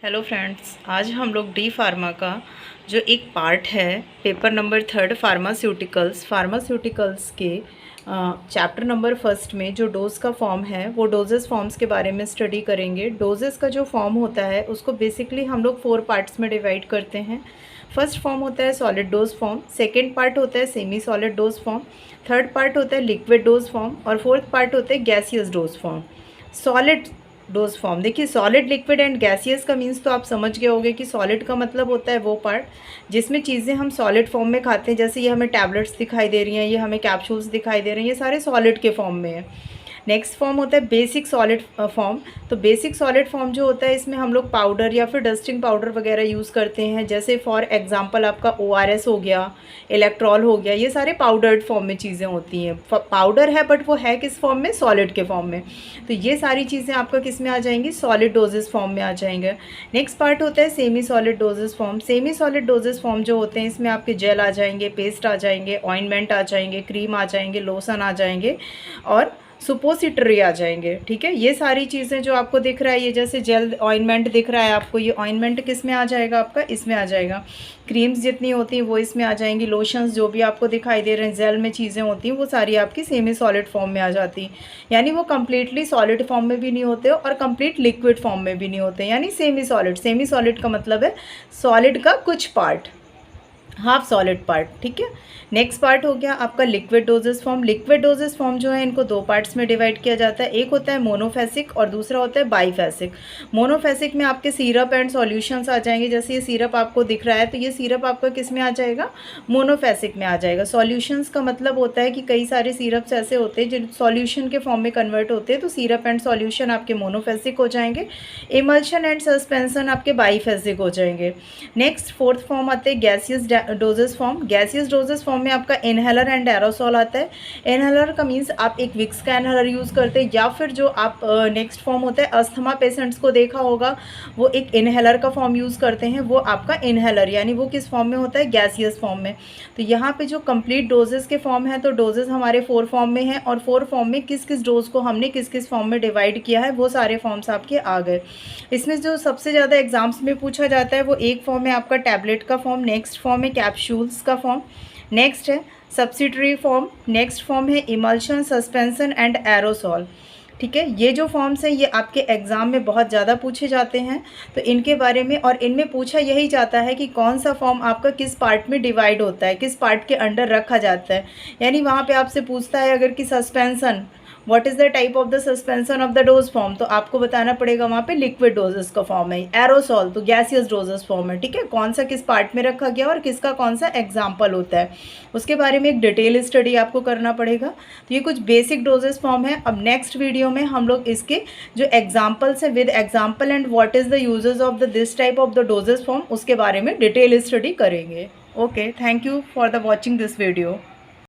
Hello friends, आज हम लोग डी फार्मा का जो एक पार्ट है पेपर नंबर 3 फार्मास्यूटिकल्स के चैप्टर नंबर 1 में जो डोज का फॉर्म है वो डोजेस फॉर्म्स के बारे में स्टडी करेंगे। डोजेस का जो फॉर्म होता है उसको बेसिकली हम लोग 4 पार्ट्स में डिवाइड करते हैं। फर्स्ट फॉर्म होता है solid dose form, second part होता है semi solid dose form, third part होता है लिक्विड डोज फॉर्म और फोर्थ पार्ट होता है gaseous dose form. Solid dose form, देखिए सॉलिड लिक्विड एंड गैसियस का मीन्स तो आप समझ गए होंगे कि सॉलिड का मतलब होता है वो पार्ट जिसमें चीज़ें हम सॉलिड फॉर्म में खाते हैं। जैसे ये हमें टैबलेट्स दिखाई दे रही हैं, ये हमें कैप्सूल्स दिखाई दे रहे हैं, ये सारे सॉलिड के फॉर्म में है। नेक्स्ट फॉर्म होता है बेसिक सॉलिड फॉर्म। तो बेसिक सॉलिड फॉर्म जो होता है इसमें हम लोग पाउडर या फिर डस्टिंग पाउडर वगैरह यूज़ करते हैं। जैसे फॉर एग्जांपल आपका ORS हो गया, इलेक्ट्रॉल हो गया, ये सारे पाउडर्ड फॉर्म में चीज़ें होती हैं। पाउडर है बट वो है किस फॉर्म में? सॉलिड के फॉर्म में। तो ये सारी चीज़ें आपका किस में आ जाएंगी? सॉलिड डोजेस फॉर्म में आ जाएंगे। नेक्स्ट पार्ट होता है semi solid doses form. Semi solid doses form जो होते हैं इसमें आपके जेल आ जाएंगे, पेस्ट आ जाएंगे, ऑइंटमेंट आ जाएंगे, क्रीम आ जाएंगे, लोशन आ जाएंगे और सुपोसिटरी आ जाएंगे। ठीक है, ये सारी चीज़ें जो आपको दिख रहा है, ये जैसे जेल ऑइंटमेंट दिख रहा है आपको, ये ऑइंटमेंट किस में आ जाएगा? आपका इसमें आ जाएगा। क्रीम्स जितनी होती हैं वो इसमें आ जाएंगी। लोशंस जो भी आपको दिखाई दे रहे हैं जेल में चीज़ें होती हैं वो सारी आपकी सेमी सॉलिड फॉर्म में आ जाती हैं। यानी वो कम्प्लीटली सॉलिड फॉर्म में भी नहीं होते और कंप्लीट लिक्विड फॉर्म में भी नहीं होते, यानी सेमी सॉलिड। सेमी सॉलिड का मतलब है सॉलिड का कुछ पार्ट, हाफ सॉलिड पार्ट। ठीक है, नेक्स्ट पार्ट हो गया आपका liquid dosage form. Liquid dosage form जो है इनको 2 पार्ट्स में डिवाइड किया जाता है। एक होता है मोनोफेसिक और दूसरा होता है बाईफेसिक। मोनोफेसिक में आपके सिरप एंड सॉल्यूशंस आ जाएंगे। जैसे ये सिरप आपको दिख रहा है तो ये सिरप आपका किस में आ जाएगा? मोनोफेसिक में आ जाएगा। सॉल्यूशंस का मतलब होता है कि कई सारे सिरप्स ऐसे होते हैं जो सॉल्यूशन के फॉर्म में कन्वर्ट होते हैं, तो सिरप एंड सॉल्यूशन आपके मोनोफेसिक हो जाएंगे। इमल्शन एंड सस्पेंशन आपके बाईफेसिक हो जाएंगे। नेक्स्ट फोर्थ फॉर्म आते हैं gaseous doses form. Gaseous doses form में आपका इनहेलर एंड एरोसोल आता है। इनहेलर का मीन्स आप एक विक्स का इनहेलर यूज़ करते हैं, या फिर जो आप नेक्स्ट फॉर्म होता है अस्थमा पेशेंट्स को देखा होगा वो एक इनहेलर का फॉर्म यूज़ करते हैं, वो आपका इनहेलर, यानी वो किस फॉर्म में होता है? गैसियस फॉर्म में। तो यहाँ पे जो कंप्लीट डोजेस के फॉर्म है, तो डोजेस हमारे 4 फॉर्म में हैं और 4 फॉर्म में किस किस डोज को हमने किस किस फॉर्म में डिवाइड किया है वो सारे फॉर्म्स आपके आ गए। इसमें जो सबसे ज़्यादा एग्जाम्स में पूछा जाता है वो एक फॉर्म है आपका टैबलेट का फॉर्म, नेक्स्ट फॉर्म है कैप्सूल्स का फॉर्म, नेक्स्ट है सब्सिडरी फॉर्म, नेक्स्ट फॉर्म है इमल्शन, सस्पेंशन एंड एरोसॉल। ठीक है, ये जो फॉर्म्स हैं ये आपके एग्ज़ाम में बहुत ज़्यादा पूछे जाते हैं। तो इनके बारे में, और इनमें पूछा यही जाता है कि कौन सा फॉर्म आपका किस पार्ट में डिवाइड होता है, किस पार्ट के अंडर रखा जाता है। यानी वहाँ पे आपसे पूछता है अगर कि suspension, what is the type of the suspension of the dose form, तो आपको बताना पड़ेगा वहाँ पे लिक्विड डोजेस का फॉर्म है। एरोसॉल तो गैसियस डोजेस फॉर्म है। ठीक है, कौन सा किस पार्ट में रखा गया और किसका कौन सा एग्जाम्पल होता है उसके बारे में एक डिटेल स्टडी आपको करना पड़ेगा। तो ये कुछ बेसिक डोजेस फॉर्म है। अब नेक्स्ट वीडियो में हम लोग इसके जो एग्जाम्पल्स हैं with example and what is the uses of the this type of the doses form उसके बारे में डिटेल स्टडी करेंगे। Okay, thank you for the watching this video.